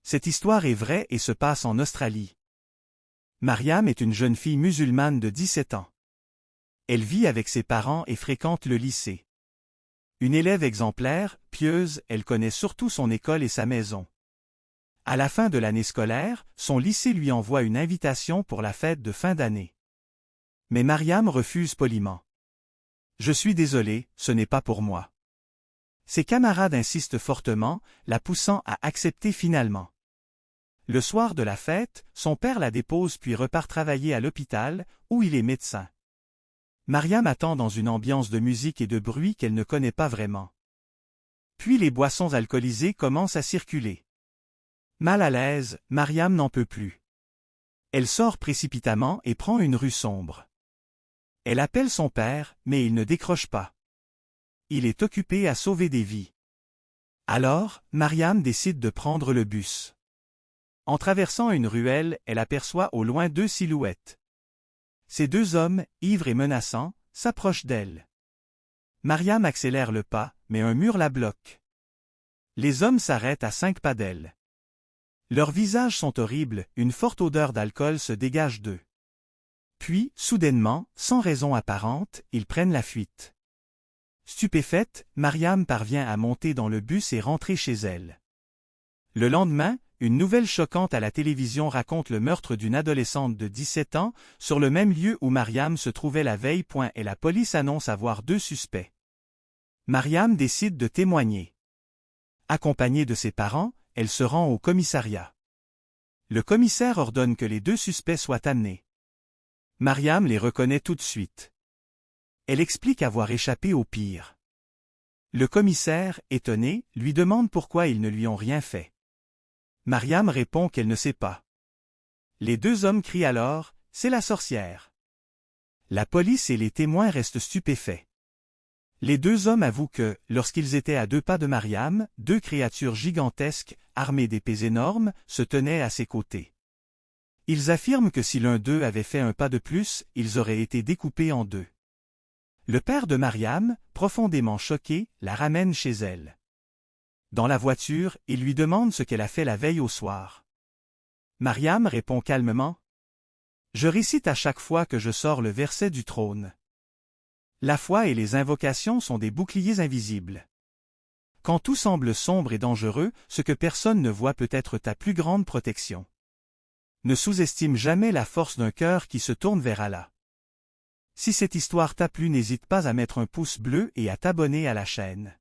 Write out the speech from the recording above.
Cette histoire est vraie et se passe en Australie. Mariam est une jeune fille musulmane de 17 ans. Elle vit avec ses parents et fréquente le lycée. Une élève exemplaire, pieuse, elle connaît surtout son école et sa maison. À la fin de l'année scolaire, son lycée lui envoie une invitation pour la fête de fin d'année. Mais Mariam refuse poliment. « Je suis désolé, ce n'est pas pour moi. » Ses camarades insistent fortement, la poussant à accepter finalement. Le soir de la fête, son père la dépose puis repart travailler à l'hôpital, où il est médecin. Mariam attend dans une ambiance de musique et de bruit qu'elle ne connaît pas vraiment. Puis les boissons alcoolisées commencent à circuler. Mal à l'aise, Mariam n'en peut plus. Elle sort précipitamment et prend une rue sombre. Elle appelle son père, mais il ne décroche pas. Il est occupé à sauver des vies. Alors, Mariam décide de prendre le bus. En traversant une ruelle, elle aperçoit au loin deux silhouettes. Ces deux hommes, ivres et menaçants, s'approchent d'elle. Mariam accélère le pas, mais un mur la bloque. Les hommes s'arrêtent à 5 pas d'elle. Leurs visages sont horribles, une forte odeur d'alcool se dégage d'eux. Puis, soudainement, sans raison apparente, ils prennent la fuite. Stupéfaite, Mariam parvient à monter dans le bus et rentrer chez elle. Le lendemain, une nouvelle choquante à la télévision raconte le meurtre d'une adolescente de 17 ans, sur le même lieu où Mariam se trouvait la veille. Et la police annonce avoir 2 suspects. Mariam décide de témoigner. Accompagnée de ses parents, elle se rend au commissariat. Le commissaire ordonne que les 2 suspects soient amenés. Mariam les reconnaît tout de suite. Elle explique avoir échappé au pire. Le commissaire, étonné, lui demande pourquoi ils ne lui ont rien fait. Mariam répond qu'elle ne sait pas. Les 2 hommes crient alors « C'est la sorcière !» La police et les témoins restent stupéfaits. Les 2 hommes avouent que, lorsqu'ils étaient à 2 pas de Mariam, 2 créatures gigantesques, armées d'épées énormes, se tenaient à ses côtés. Ils affirment que si l'un d'eux avait fait un pas de plus, ils auraient été découpés en 2. Le père de Mariam, profondément choqué, la ramène chez elle. Dans la voiture, il lui demande ce qu'elle a fait la veille au soir. Mariam répond calmement « Je récite à chaque fois que je sors le verset du trône. » La foi et les invocations sont des boucliers invisibles. Quand tout semble sombre et dangereux, ce que personne ne voit peut être ta plus grande protection. Ne sous-estime jamais la force d'un cœur qui se tourne vers Allah. Si cette histoire t'a plu, n'hésite pas à mettre un pouce bleu et à t'abonner à la chaîne.